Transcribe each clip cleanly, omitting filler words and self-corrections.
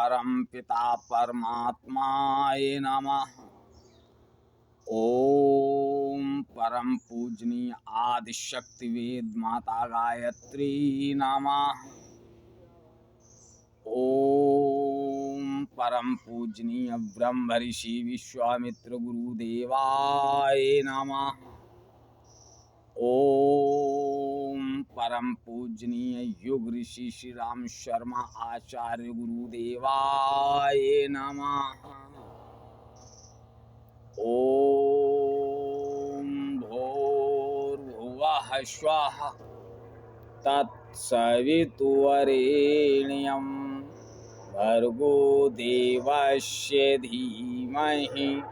परमपिता परमात्माय नमः। ओम परम पूजनीय आदिशक्ति वेद माता गायत्री नमः। ओम परम पूजनीय ब्रह्म ऋषि विश्वामित्र गुरुदेवाय नमः। ओम परम पूजनीय युग ऋषि श्री राम शर्मा आचार्य गुरुदेवाय नमः। ओम भूर्भुवः स्वः तत्सवितुर्वरेण्यं भर्गो देवस्य धीमहि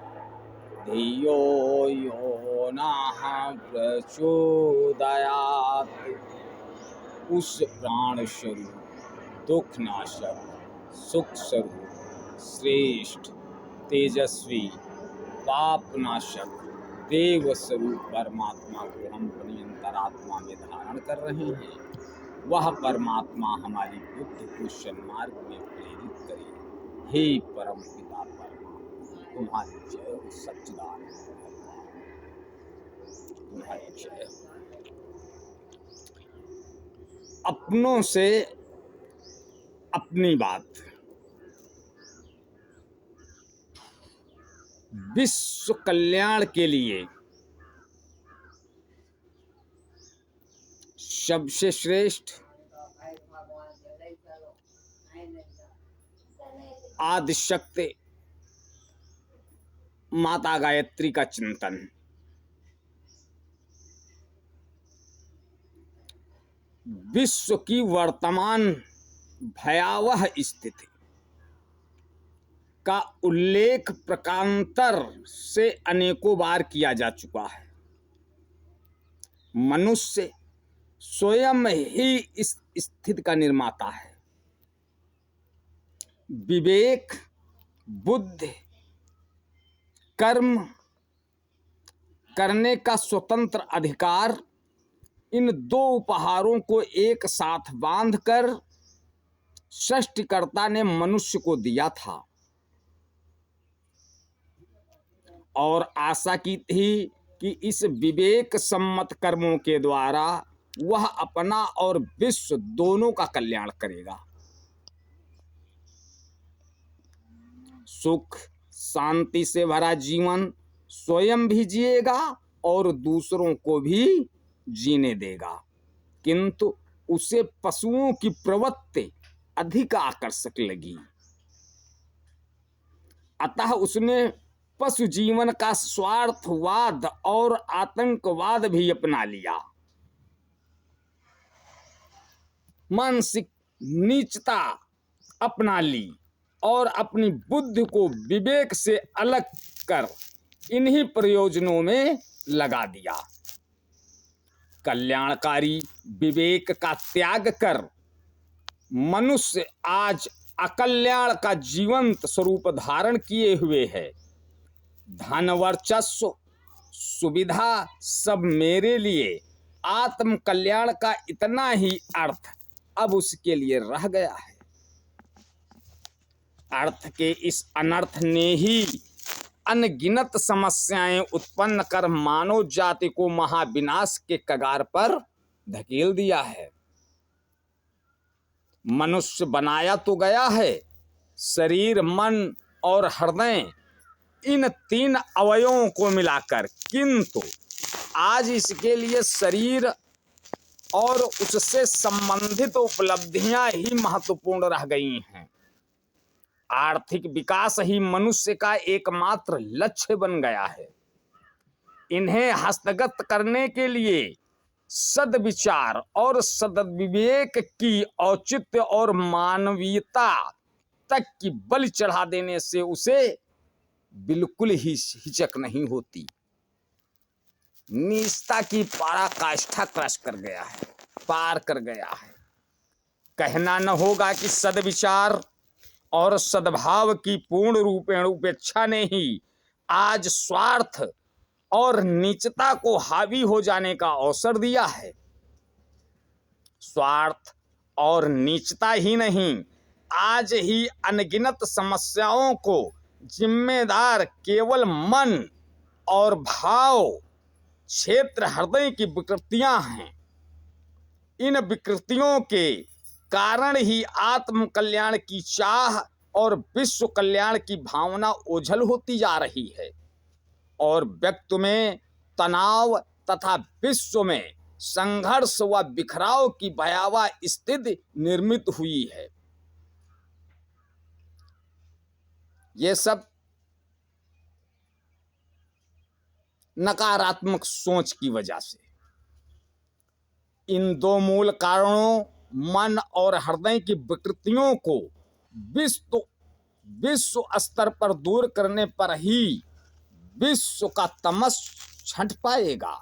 धियो यो नः प्रचोदयात्। उस प्राण स्वरूप दुखनाशक सुख स्वरूप श्रेष्ठ तेजस्वी पापनाशक देव स्वरूप परमात्मा को हम अपनी अंतरात्मा में धारण कर रहे हैं। वह परमात्मा हमारी बुद्धि को सन्मार्ग में प्रेरित करे। हे परम पिता परमात्मा, तुम्हारी जय हो। सच्चिदानंद भगवान तुम्हारी जय हो। अपनों से अपनी बात। विश्व कल्याण के लिए सबसे श्रेष्ठ आदिशक्ति माता गायत्री का चिंतन। विश्व की वर्तमान भयावह स्थिति का उल्लेख प्रकारांतर से अनेकों बार किया जा चुका है। मनुष्य स्वयं ही इस स्थिति का निर्माता है। विवेक, बुद्धि, कर्म करने का स्वतंत्र अधिकार, इन दो उपहारों को एक साथ बांधकर सृष्टिकर्ता ने मनुष्य को दिया था और आशा की थी कि इस विवेक सम्मत कर्मों के द्वारा वह अपना और विश्व दोनों का कल्याण करेगा। सुख शांति से भरा जीवन स्वयं भी जिएगा और दूसरों को भी जीने देगा, किंतु उसे पशुओं की प्रवृत्ति अधिक आकर्षक लगी। अतः उसने पशु जीवन का स्वार्थवाद और आतंकवाद भी अपना लिया। मानसिक नीचता अपना ली और अपनी बुद्धि को विवेक से अलग कर इन्हीं प्रयोजनों में लगा दिया। कल्याणकारी विवेक का त्याग कर मनुष्य आज अकल्याण का जीवंत स्वरूप धारण किए हुए है। धन वर्चस्व सुविधा सब मेरे लिए, आत्म कल्याण का इतना ही अर्थ अब उसके लिए रह गया है। अर्थ के इस अनर्थ ने ही अनगिनत समस्याएं उत्पन्न कर मानव जाति को महाविनाश के कगार पर धकेल दिया है। मनुष्य बनाया तो गया है, शरीर, मन और हृदय, इन तीन अवयवों को मिलाकर, किंतु आज इसके लिए शरीर और उससे संबंधित उपलब्धियां ही महत्वपूर्ण रह गई हैं। आर्थिक विकास ही मनुष्य का एकमात्र लक्ष्य बन गया है। इन्हें हस्तगत करने के लिए सद्विचार और सद्विवेक की औचित्य और मानवीयता तक की बलि चढ़ा देने से उसे बिल्कुल ही हिचक नहीं होती। नीचता की पराकाष्ठा क्रश कर गया है, पार कर गया है। कहना न होगा कि सद्विचार और सद्भाव की पूर्ण रूपेण उपेक्षा ने ही आज स्वार्थ और नीचता को हावी हो जाने का अवसर दिया है। स्वार्थ और नीचता ही नहीं, आज ही अनगिनत समस्याओं को जिम्मेदार केवल मन और भाव क्षेत्र हृदय की विकृतियां हैं। इन विकृतियों के कारण ही आत्म कल्याण की चाह और विश्व कल्याण की भावना ओझल होती जा रही है और व्यक्ति में तनाव तथा विश्व में संघर्ष व बिखराव की भयावह स्थिति निर्मित हुई है। ये सब नकारात्मक सोच की वजह से। इन दो मूल कारणों मन और हृदय की विकृतियों को विश्व स्तर पर दूर करने पर ही विश्व का तमस छंट पाएगा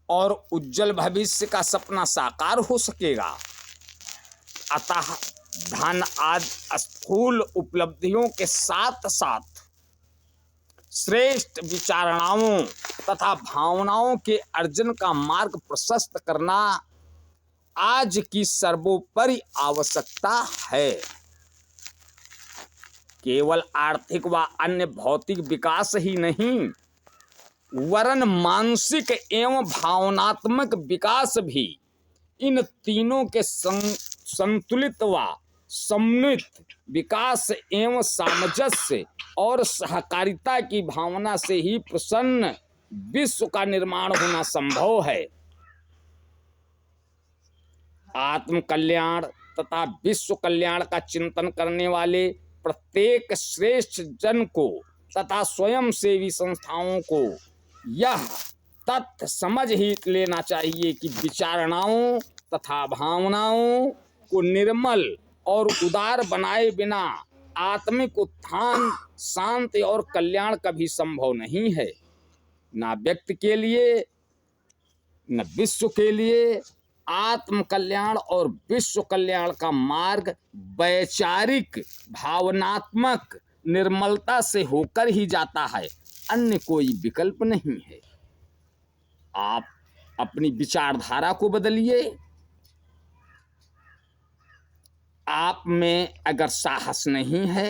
और उज्जवल भविष्य का सपना साकार हो सकेगा। अतः धन आदि स्थूल उपलब्धियों के साथ साथ श्रेष्ठ विचारणाओं तथा भावनाओं के अर्जन का मार्ग प्रशस्त करना आज की सर्वोपरि आवश्यकता है। केवल आर्थिक व अन्य भौतिक विकास ही नहीं, वरन मानसिक एवं भावनात्मक विकास भी इन तीनों के संतुलित व समन्वित विकास एवं सामंजस्य और सहकारिता की भावना से ही प्रसन्न विश्व का निर्माण होना संभव है। आत्म कल्याण तथा विश्व कल्याण का चिंतन करने वाले प्रत्येक श्रेष्ठ जन को तथा स्वयं सेवी संस्थाओं को यह तथ्य समझ ही लेना चाहिए कि विचारणाओं तथा भावनाओं को निर्मल और उदार बनाए बिना आत्मिक उत्थान, शांति और कल्याण कभी संभव नहीं है। न व्यक्ति के लिए न विश्व के लिए। आत्म कल्याण और विश्व कल्याण का मार्ग वैचारिक भावनात्मक निर्मलता से होकर ही जाता है, अन्य कोई विकल्प नहीं है। आप अपनी विचारधारा को बदलिए। आप में अगर साहस नहीं है,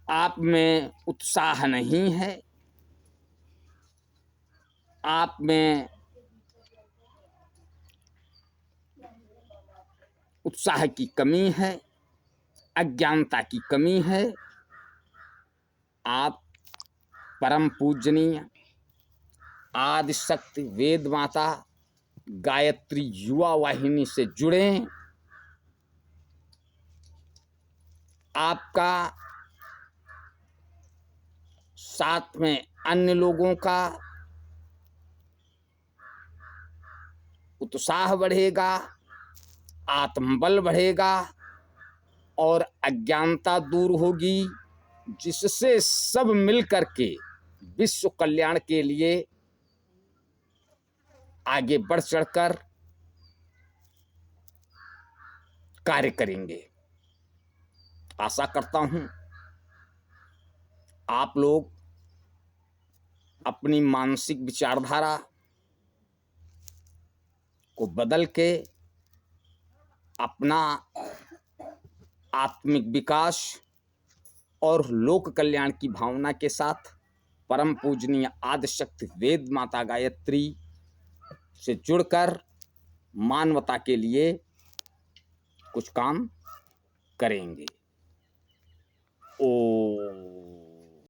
आप में उत्साह नहीं है, आप में उत्साह की कमी है, अज्ञानता की कमी है, आप परम पूजनीय आदिशक्ति वेद माता गायत्री युवा वाहिनी से जुड़ें। आपका साथ में अन्य लोगों का उत्साह बढ़ेगा, आत्मबल बढ़ेगा और अज्ञानता दूर होगी, जिससे सब मिलकर के विश्व कल्याण के लिए आगे बढ़ चढ़कर कार्य करेंगे। आशा करता हूं आप लोग अपनी मानसिक विचारधारा को बदल के अपना आत्मिक विकास और लोक कल्याण की भावना के साथ परम पूजनीय आदिशक्ति वेद माता गायत्री से जुड़कर मानवता के लिए कुछ काम करेंगे। ओ